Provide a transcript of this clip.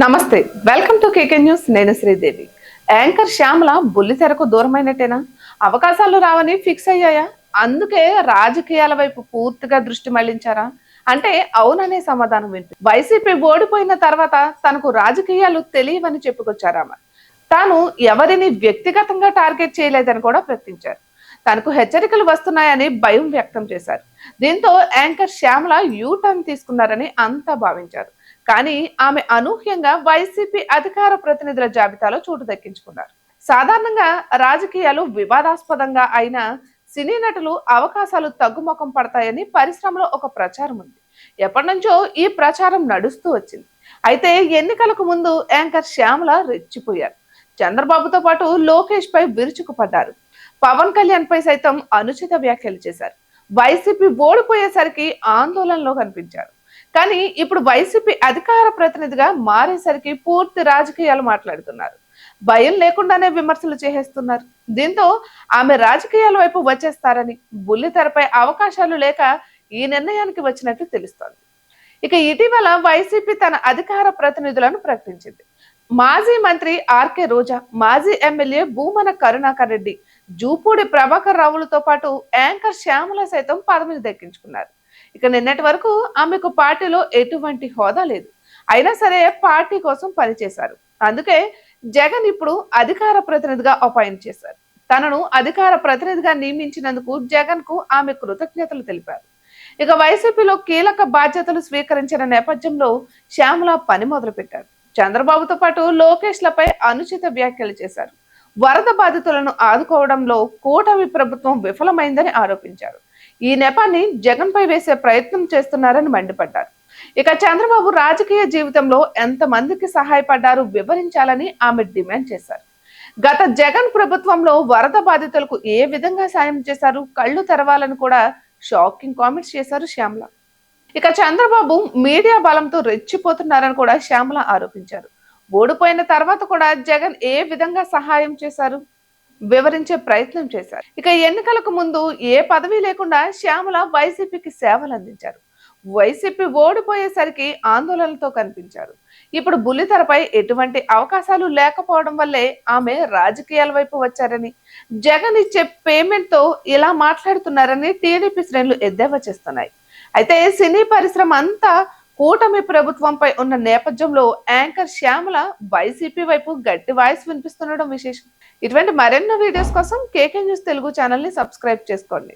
నమస్తే, welcome to KK news. నేను Sridevi. Anchor Shyamala బుల్లితెరకు దూరమైనట్టేనా? అవకాశాలు రావని ఫిక్స్ అయ్యాయా? అందుకే రాజకీయాల వైపు పూర్తిగా దృష్టి మళ్లించారా అంటే అవుననే సమాధానం వింటుంది. వైసీపీ ఓడిపోయిన తర్వాత తనకు రాజకీయాలు తెలియవని చెప్పుకొచ్చారామె. తాను ఎవరిని వ్యక్తిగతంగా టార్గెట్ చేయలేదని కూడా ప్రకటించారు. తనకు హెచ్చరికలు వస్తున్నాయని భయం వ్యక్తం చేశారు. దీంతో యాంకర్ శ్యామల యూ టర్న్ తీసుకున్నారని అంతా భావించారు. కానీ ఆమె అనూహ్యంగా వైసీపీ అధికార ప్రతినిధుల జాబితాలో చోటు దక్కించుకున్నారు. సాధారణంగా రాజకీయాలు వివాదాస్పదంగా అయిన సినీ నటులు అవకాశాలు తగ్గుముఖం పడతాయని పరిశ్రమలో ఒక ప్రచారం ఉంది. ఎప్పటి నుంచో ఈ ప్రచారం నడుస్తూ వచ్చింది. అయితే ఎన్నికలకు ముందు యాంకర్ శ్యామల రెచ్చిపోయారు. చంద్రబాబుతో పాటు లోకేష్ పై విరుచుకుపడ్డారు. పవన్ కళ్యాణ్ పై సైతం అనుచిత వ్యాఖ్యలు చేశారు. వైసీపీ ఓడిపోయేసరికి ఆందోళనలో కనిపించారు. కానీ ఇప్పుడు వైసీపీ అధికార ప్రతినిధిగా మారేసరికి పూర్తి రాజకీయాలు మాట్లాడుతున్నారు. భయం లేకుండానే విమర్శలు చేసేస్తున్నారు. దీంతో ఆమె రాజకీయాల వైపు వచ్చేస్తారని, బుల్లితెరపై అవకాశాలు లేక ఈ నిర్ణయానికి వచ్చినట్టు తెలుస్తోంది. ఇక ఇటీవల వైసీపీ తన అధికార ప్రతినిధులను ప్రకటించింది. మాజీ మంత్రి ఆర్కే రోజా, మాజీ ఎమ్మెల్యే భూమన కరుణాకర్ రెడ్డి, జూపూడి ప్రభాకర్ రావులతో పాటు యాంకర్ శ్యామల సైతం పదవిని దక్కించుకున్నారు. ఇక నిన్నటి వరకు ఆమెకు పార్టీలో ఎటువంటి హోదా లేదు. అయినా సరే పార్టీ కోసం పనిచేశారు. అందుకే జగన్ ఇప్పుడు అధికార ప్రతినిధిగా అపాయింట్ చేశారు. తనను అధికార ప్రతినిధిగా నియమించినందుకు జగన్ కు ఆమె కృతజ్ఞతలు తెలిపారు. ఇక వైసీపీలో కీలక బాధ్యతలు స్వీకరించిన నేపథ్యంలో శ్యామల పని మొదలు పెట్టారు. చంద్రబాబుతో పాటు లోకేష్ లపై అనుచిత వ్యాఖ్యలు చేశారు. వరద బాధితులను ఆదుకోవడంలో కూటమి ప్రభుత్వం విఫలమైందని ఆరోపించారు. ఈ నెపాన్ని జగన్ పై వేసే ప్రయత్నం చేస్తున్నారని మండిపడ్డారు. ఇక చంద్రబాబు రాజకీయ జీవితంలో ఎంత మందికి సహాయపడ్డారు వివరించాలని ఆమె డిమాండ్ చేశారు. గత జగన్ ప్రభుత్వంలో వరద బాధితులకు ఏ విధంగా సాయం చేశారు, కళ్ళు తెరవాలని కూడా షాకింగ్ కామెంట్స్ చేశారు శ్యామల. ఇక చంద్రబాబు మీడియా బలంతో రెచ్చిపోతున్నారని కూడా శ్యామల ఆరోపించారు. ఓడిపోయిన తర్వాత కూడా జగన్ ఏ విధంగా సహాయం చేశారు వివరించే ప్రయత్నం చేశారు. ఇక ఎన్నికలకు ముందు ఏ పదవి లేకుండా శ్యామల వైసీపీకి సేవలు అందించారు. వైసీపీ ఓడిపోయేసరికి ఆందోళనలతో కనిపించారు. ఇప్పుడు బుల్లితెరపై ఎటువంటి అవకాశాలు లేకపోవడం వల్లే ఆమె రాజకీయాల వైపు వచ్చారని, జగన్ ఇచ్చే పేమెంట్ తో ఇలా మాట్లాడుతున్నారని టీడీపీ శ్రేణులు ఎద్దేవా చేస్తున్నాయి. అయితే సినీ పరిశ్రమ అంతా కూటమి ప్రభుత్వంపై ఉన్న నేపథ్యంలో యాంకర్ శ్యామల వైసీపీ వైపు గట్టి వాయిస్ వినిపిస్తుండడం విశేషం. ఇటువంటి మరెన్నో వీడియోస్ కోసం కేకే న్యూస్ తెలుగు ఛానల్ ని సబ్స్క్రైబ్ చేసుకోండి.